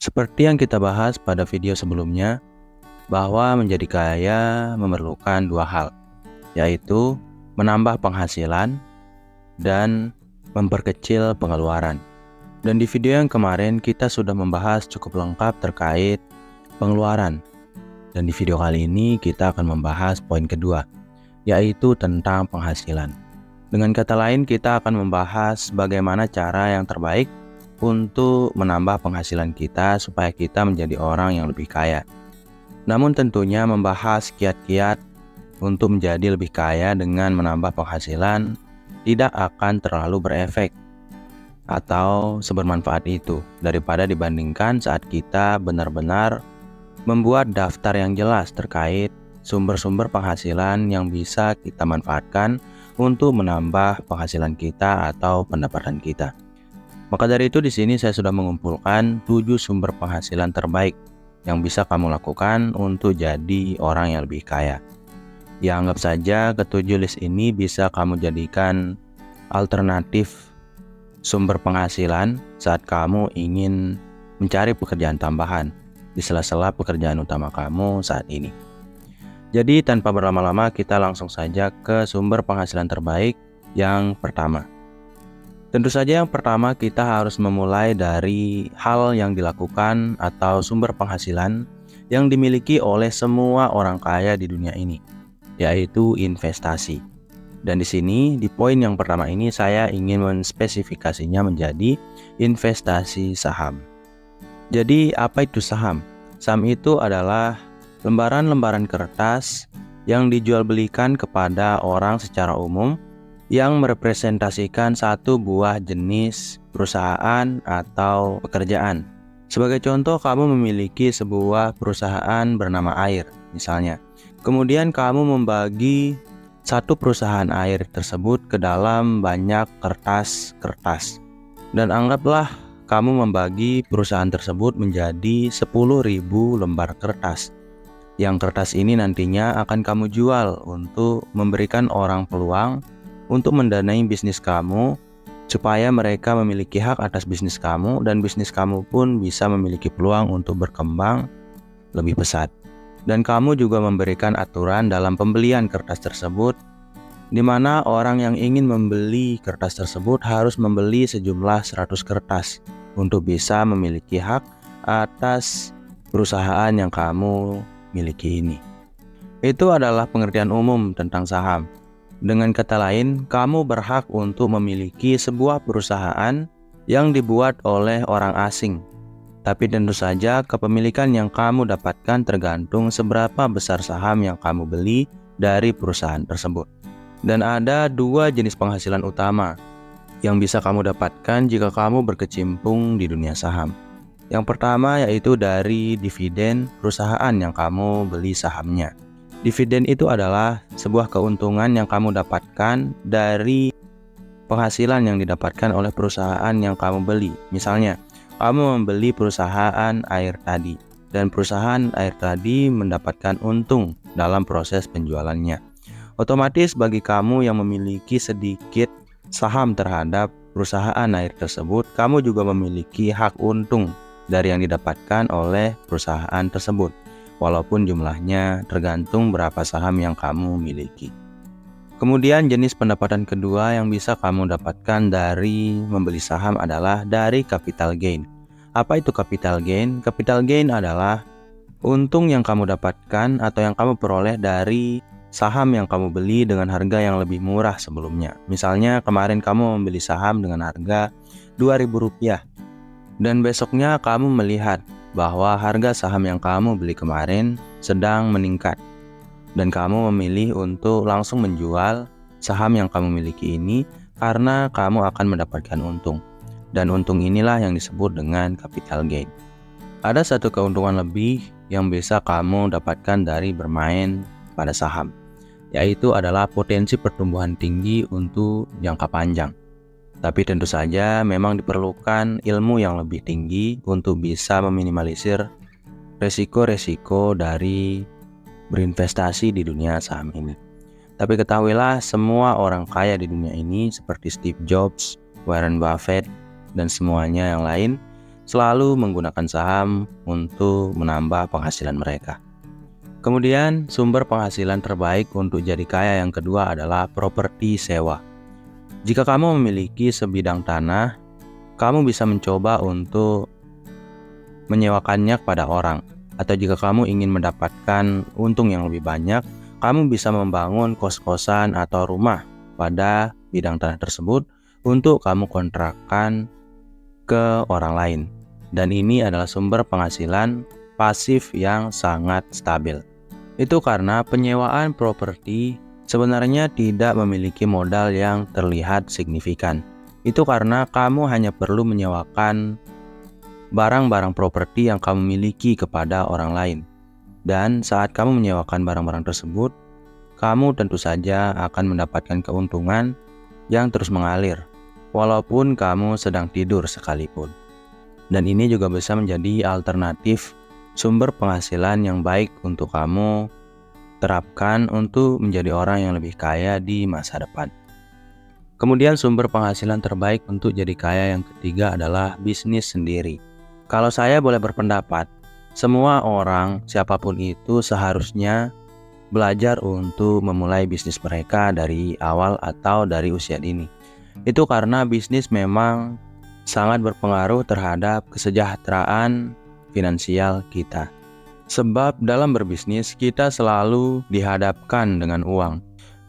Seperti yang kita bahas pada video sebelumnya, bahwa menjadi kaya memerlukan dua hal, yaitu menambah penghasilan dan memperkecil pengeluaran. Dan di video yang kemarin kita sudah membahas cukup lengkap terkait pengeluaran. Dan di video kali ini kita akan membahas poin kedua, yaitu tentang penghasilan. Dengan kata lain, kita akan membahas bagaimana cara yang terbaik untuk menambah penghasilan kita supaya kita menjadi orang yang lebih kaya. Namun tentunya membahas kiat-kiat untuk menjadi lebih kaya dengan menambah penghasilan tidak akan terlalu berefek atau sebermanfaat itu daripada dibandingkan saat kita benar-benar membuat daftar yang jelas terkait sumber-sumber penghasilan yang bisa kita manfaatkan untuk menambah penghasilan kita atau pendapatan kita. Maka dari itu di sini saya sudah mengumpulkan 7 sumber penghasilan terbaik yang bisa kamu lakukan untuk jadi orang yang lebih kaya. Ya, anggap saja ketujuh list ini bisa kamu jadikan alternatif sumber penghasilan saat kamu ingin mencari pekerjaan tambahan di sela-sela pekerjaan utama kamu saat ini. Jadi tanpa berlama-lama kita langsung saja ke sumber penghasilan terbaik yang pertama. Tentu saja yang pertama kita harus memulai dari hal yang dilakukan atau sumber penghasilan yang dimiliki oleh semua orang kaya di dunia ini, yaitu investasi. Dan di sini di poin yang pertama ini saya ingin menspesifikasinya menjadi investasi saham. Jadi apa itu saham? Saham itu adalah lembaran-lembaran kertas yang dijual belikan kepada orang secara umum yang merepresentasikan satu buah jenis perusahaan atau pekerjaan. Sebagai contoh, kamu memiliki sebuah perusahaan bernama air, misalnya. Kemudian kamu membagi satu perusahaan air tersebut ke dalam banyak kertas-kertas. Dan anggaplah kamu membagi perusahaan tersebut menjadi 10.000 lembar kertas. Yang kertas ini nantinya akan kamu jual untuk memberikan orang peluang untuk mendanai bisnis kamu supaya mereka memiliki hak atas bisnis kamu dan bisnis kamu pun bisa memiliki peluang untuk berkembang lebih pesat. Dan kamu juga memberikan aturan dalam pembelian kertas tersebut di mana orang yang ingin membeli kertas tersebut harus membeli sejumlah 100 kertas untuk bisa memiliki hak atas perusahaan yang kamu miliki ini. Itu adalah pengertian umum tentang saham. Dengan kata lain, kamu berhak untuk memiliki sebuah perusahaan yang dibuat oleh orang asing. Tapi tentu saja kepemilikan yang kamu dapatkan tergantung seberapa besar saham yang kamu beli dari perusahaan tersebut. Dan ada dua jenis penghasilan utama yang bisa kamu dapatkan jika kamu berkecimpung di dunia saham. Yang pertama yaitu dari dividen perusahaan yang kamu beli sahamnya. Dividen itu adalah sebuah keuntungan yang kamu dapatkan dari penghasilan yang didapatkan oleh perusahaan yang kamu beli. Misalnya, kamu membeli perusahaan air tadi, dan perusahaan air tadi mendapatkan untung dalam proses penjualannya. Otomatis bagi kamu yang memiliki sedikit saham terhadap perusahaan air tersebut, kamu juga memiliki hak untung dari yang didapatkan oleh perusahaan tersebut. Walaupun jumlahnya tergantung berapa saham yang kamu miliki. Kemudian jenis pendapatan kedua yang bisa kamu dapatkan dari membeli saham adalah dari capital gain. Apa itu capital gain? Capital gain adalah untung yang kamu dapatkan atau yang kamu peroleh dari saham yang kamu beli dengan harga yang lebih murah sebelumnya. Misalnya kemarin kamu membeli saham dengan harga Rp2.000 dan besoknya kamu melihat bahwa harga saham yang kamu beli kemarin sedang meningkat dan kamu memilih untuk langsung menjual saham yang kamu miliki ini karena kamu akan mendapatkan untung. Dan untung inilah yang disebut dengan capital gain. Ada satu keuntungan lebih yang bisa kamu dapatkan dari bermain pada saham, yaitu adalah potensi pertumbuhan tinggi untuk jangka panjang. Tapi tentu saja memang diperlukan ilmu yang lebih tinggi untuk bisa meminimalisir resiko-resiko dari berinvestasi di dunia saham ini. Tapi ketahuilah, semua orang kaya di dunia ini seperti Steve Jobs, Warren Buffett, dan semuanya yang lain selalu menggunakan saham untuk menambah penghasilan mereka. Kemudian, sumber penghasilan terbaik untuk jadi kaya yang kedua adalah properti sewa. Jika kamu memiliki sebidang tanah, kamu bisa mencoba untuk menyewakannya kepada orang. Atau jika kamu ingin mendapatkan untung yang lebih banyak, kamu bisa membangun kos-kosan atau rumah pada bidang tanah tersebut untuk kamu kontrakkan ke orang lain. Dan ini adalah sumber penghasilan pasif yang sangat stabil. Itu karena penyewaan properti sebenarnya tidak memiliki modal yang terlihat signifikan. Itu karena kamu hanya perlu menyewakan barang-barang properti yang kamu miliki kepada orang lain. Dan saat kamu menyewakan barang-barang tersebut, kamu tentu saja akan mendapatkan keuntungan yang terus mengalir, walaupun kamu sedang tidur sekalipun. Dan ini juga bisa menjadi alternatif sumber penghasilan yang baik untuk kamu terapkan untuk menjadi orang yang lebih kaya di masa depan. Kemudian sumber penghasilan terbaik untuk jadi kaya yang ketiga adalah bisnis sendiri. Kalau saya boleh berpendapat, semua orang, siapapun itu, seharusnya belajar untuk memulai bisnis mereka dari awal atau dari usia dini. Itu karena bisnis memang sangat berpengaruh terhadap kesejahteraan finansial kita. Sebab dalam berbisnis kita selalu dihadapkan dengan uang.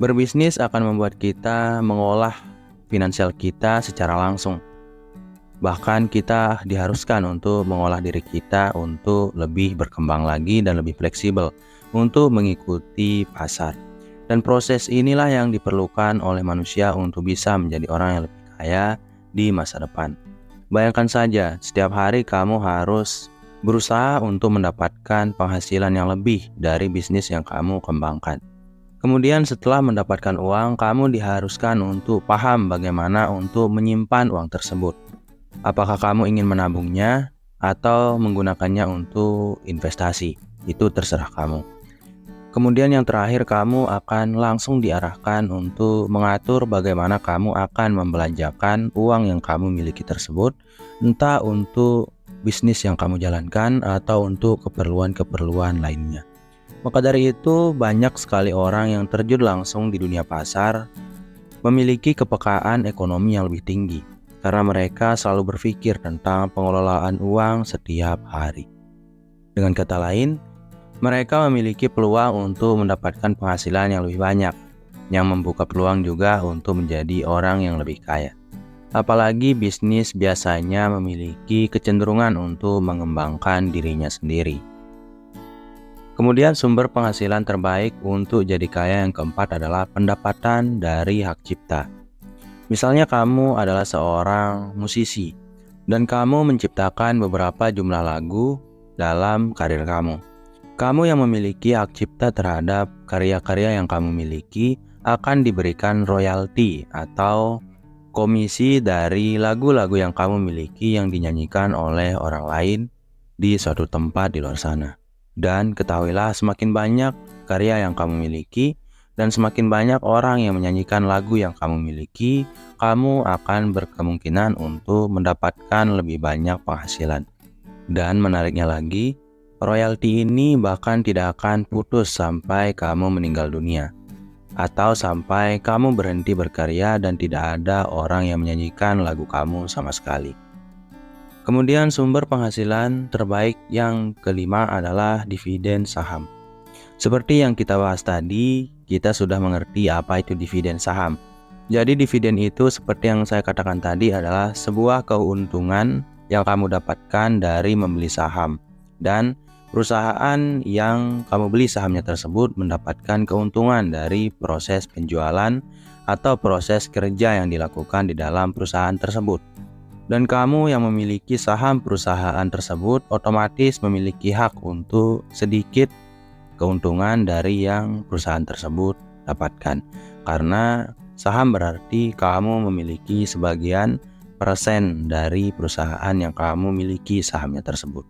Berbisnis akan membuat kita mengolah finansial kita secara langsung. Bahkan kita diharuskan untuk mengolah diri kita untuk lebih berkembang lagi dan lebih fleksibel untuk mengikuti pasar. Dan proses inilah yang diperlukan oleh manusia untuk bisa menjadi orang yang lebih kaya di masa depan. Bayangkan saja, setiap hari kamu harus berusaha untuk mendapatkan penghasilan yang lebih dari bisnis yang kamu kembangkan. Kemudian setelah mendapatkan uang, kamu diharuskan untuk paham bagaimana untuk menyimpan uang tersebut. Apakah kamu ingin menabungnya atau menggunakannya untuk investasi? Itu terserah kamu. Kemudian yang terakhir, kamu akan langsung diarahkan untuk mengatur bagaimana kamu akan membelanjakan uang yang kamu miliki tersebut, entah untuk bisnis yang kamu jalankan atau untuk keperluan-keperluan lainnya. Maka dari itu, banyak sekali orang yang terjun langsung di dunia pasar memiliki kepekaan ekonomi yang lebih tinggi karena mereka selalu berpikir tentang pengelolaan uang setiap hari. Dengan kata lain, mereka memiliki peluang untuk mendapatkan penghasilan yang lebih banyak, yang membuka peluang juga untuk menjadi orang yang lebih kaya. Apalagi bisnis biasanya memiliki kecenderungan untuk mengembangkan dirinya sendiri. Kemudian sumber penghasilan terbaik untuk jadi kaya yang keempat adalah pendapatan dari hak cipta. Misalnya kamu adalah seorang musisi dan kamu menciptakan beberapa jumlah lagu dalam karir kamu. Kamu yang memiliki hak cipta terhadap karya-karya yang kamu miliki akan diberikan royalti atau komisi dari lagu-lagu yang kamu miliki yang dinyanyikan oleh orang lain di suatu tempat di luar sana. Dan ketahuilah, semakin banyak karya yang kamu miliki dan semakin banyak orang yang menyanyikan lagu yang kamu miliki, kamu akan berkemungkinan untuk mendapatkan lebih banyak penghasilan. Dan menariknya lagi, royalti ini bahkan tidak akan putus sampai kamu meninggal dunia, atau sampai kamu berhenti berkarya dan tidak ada orang yang menyanyikan lagu kamu sama sekali. Kemudian sumber penghasilan terbaik yang kelima adalah dividen saham. Seperti yang kita bahas tadi, kita sudah mengerti apa itu dividen saham. Jadi dividen itu seperti yang saya katakan tadi adalah sebuah keuntungan yang kamu dapatkan dari membeli saham. Dan perusahaan yang kamu beli sahamnya tersebut mendapatkan keuntungan dari proses penjualan atau proses kerja yang dilakukan di dalam perusahaan tersebut. Dan kamu yang memiliki saham perusahaan tersebut otomatis memiliki hak untuk sedikit keuntungan dari yang perusahaan tersebut dapatkan. Karena saham berarti kamu memiliki sebagian persen dari perusahaan yang kamu miliki sahamnya tersebut.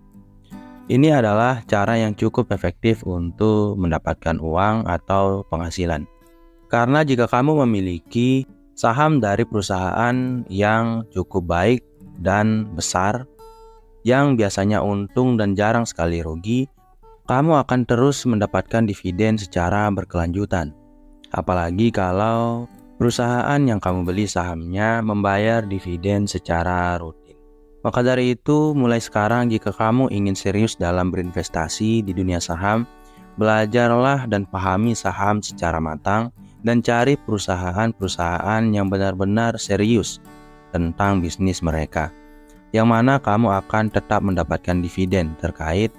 Ini adalah cara yang cukup efektif untuk mendapatkan uang atau penghasilan. Karena jika kamu memiliki saham dari perusahaan yang cukup baik dan besar, yang biasanya untung dan jarang sekali rugi, kamu akan terus mendapatkan dividen secara berkelanjutan. Apalagi kalau perusahaan yang kamu beli sahamnya membayar dividen secara rutin. Maka dari itu, mulai sekarang jika kamu ingin serius dalam berinvestasi di dunia saham, belajarlah dan pahami saham secara matang dan cari perusahaan-perusahaan yang benar-benar serius tentang bisnis mereka, yang mana kamu akan tetap mendapatkan dividen terkait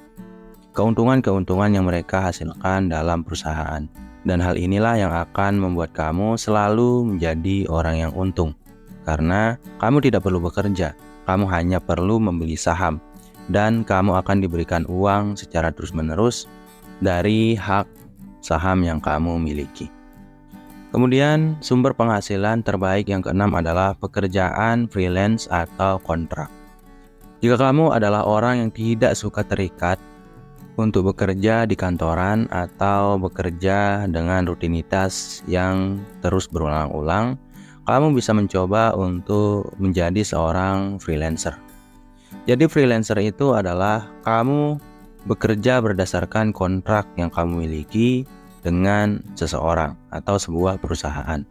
keuntungan-keuntungan yang mereka hasilkan dalam perusahaan. Dan hal inilah yang akan membuat kamu selalu menjadi orang yang untung. Karena kamu tidak perlu bekerja, kamu hanya perlu membeli saham. Dan kamu akan diberikan uang secara terus-menerus dari hak saham yang kamu miliki. Kemudian sumber penghasilan terbaik yang keenam adalah pekerjaan freelance atau kontrak. Jika kamu adalah orang yang tidak suka terikat untuk bekerja di kantoran atau bekerja dengan rutinitas yang terus berulang-ulang, kamu bisa mencoba untuk menjadi seorang freelancer. Jadi freelancer itu adalah kamu bekerja berdasarkan kontrak yang kamu miliki dengan seseorang atau sebuah perusahaan.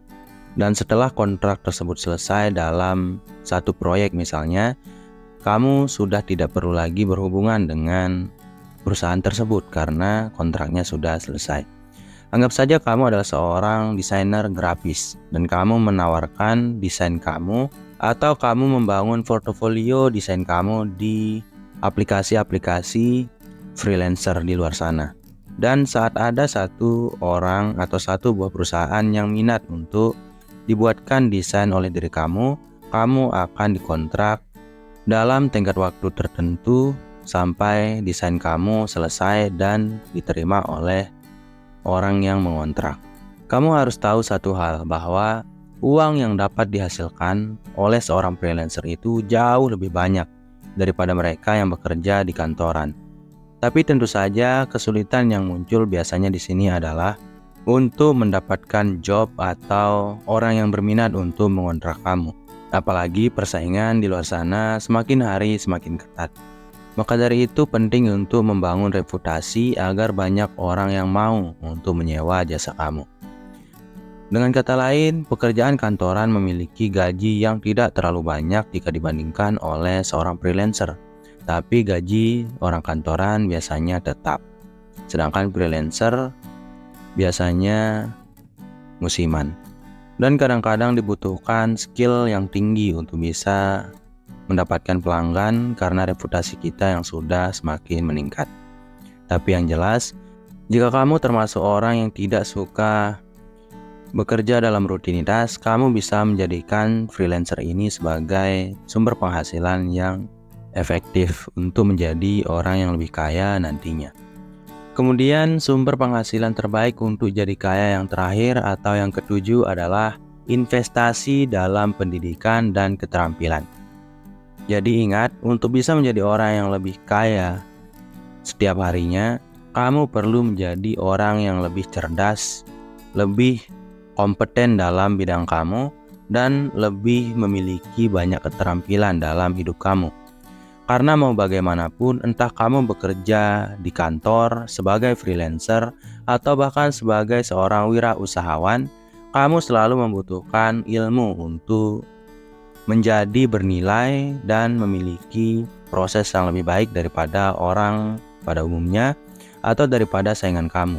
Dan setelah kontrak tersebut selesai dalam satu proyek misalnya, kamu sudah tidak perlu lagi berhubungan dengan perusahaan tersebut karena kontraknya sudah selesai. Anggap saja kamu adalah seorang desainer grafis dan kamu menawarkan desain kamu atau kamu membangun portofolio desain kamu di aplikasi-aplikasi freelancer di luar sana. Dan saat ada satu orang atau satu buah perusahaan yang minat untuk dibuatkan desain oleh diri kamu, kamu akan dikontrak dalam tenggat waktu tertentu sampai desain kamu selesai dan diterima oleh orang yang mengontrak. Kamu harus tahu satu hal, bahwa uang yang dapat dihasilkan oleh seorang freelancer itu jauh lebih banyak daripada mereka yang bekerja di kantoran. Tapi tentu saja kesulitan yang muncul biasanya di sini adalah untuk mendapatkan job atau orang yang berminat untuk mengontrak kamu. Apalagi persaingan di luar sana semakin hari semakin ketat. Maka dari itu penting untuk membangun reputasi agar banyak orang yang mau untuk menyewa jasa kamu. Dengan kata lain, pekerjaan kantoran memiliki gaji yang tidak terlalu banyak jika dibandingkan oleh seorang freelancer. Tapi gaji orang kantoran biasanya tetap. Sedangkan freelancer biasanya musiman. Dan kadang-kadang dibutuhkan skill yang tinggi untuk bisa mendapatkan pelanggan karena reputasi kita yang sudah semakin meningkat. Tapi yang jelas, jika kamu termasuk orang yang tidak suka bekerja dalam rutinitas, kamu bisa menjadikan freelancer ini sebagai sumber penghasilan yang efektif untuk menjadi orang yang lebih kaya nantinya. Kemudian sumber penghasilan terbaik untuk jadi kaya yang terakhir atau yang ketujuh adalah investasi dalam pendidikan dan keterampilan. Jadi ingat, untuk bisa menjadi orang yang lebih kaya setiap harinya, kamu perlu menjadi orang yang lebih cerdas, lebih kompeten dalam bidang kamu, dan lebih memiliki banyak keterampilan dalam hidup kamu. Karena mau bagaimanapun, entah kamu bekerja di kantor sebagai freelancer atau bahkan sebagai seorang wirausahawan, kamu selalu membutuhkan ilmu untuk menjadi bernilai dan memiliki proses yang lebih baik daripada orang pada umumnya atau daripada saingan kamu.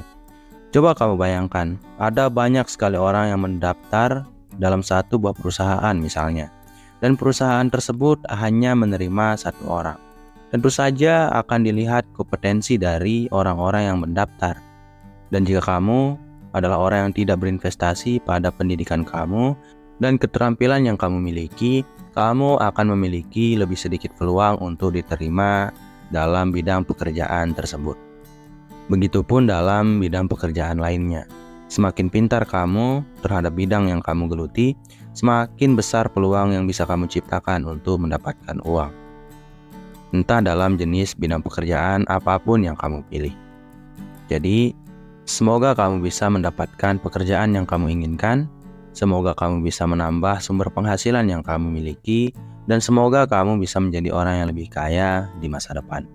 Coba kamu bayangkan, ada banyak sekali orang yang mendaftar dalam satu buah perusahaan misalnya, dan perusahaan tersebut hanya menerima satu orang. Tentu saja akan dilihat kompetensi dari orang-orang yang mendaftar. Dan jika kamu adalah orang yang tidak berinvestasi pada pendidikan kamu dan keterampilan yang kamu miliki, kamu akan memiliki lebih sedikit peluang untuk diterima dalam bidang pekerjaan tersebut. Begitupun dalam bidang pekerjaan lainnya. Semakin pintar kamu terhadap bidang yang kamu geluti, semakin besar peluang yang bisa kamu ciptakan untuk mendapatkan uang. Entah dalam jenis bidang pekerjaan apapun yang kamu pilih. Jadi, semoga kamu bisa mendapatkan pekerjaan yang kamu inginkan. Semoga kamu bisa menambah sumber penghasilan yang kamu miliki, dan semoga kamu bisa menjadi orang yang lebih kaya di masa depan.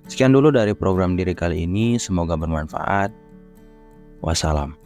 Sekian dulu dari program diri kali ini, semoga bermanfaat. Wassalam.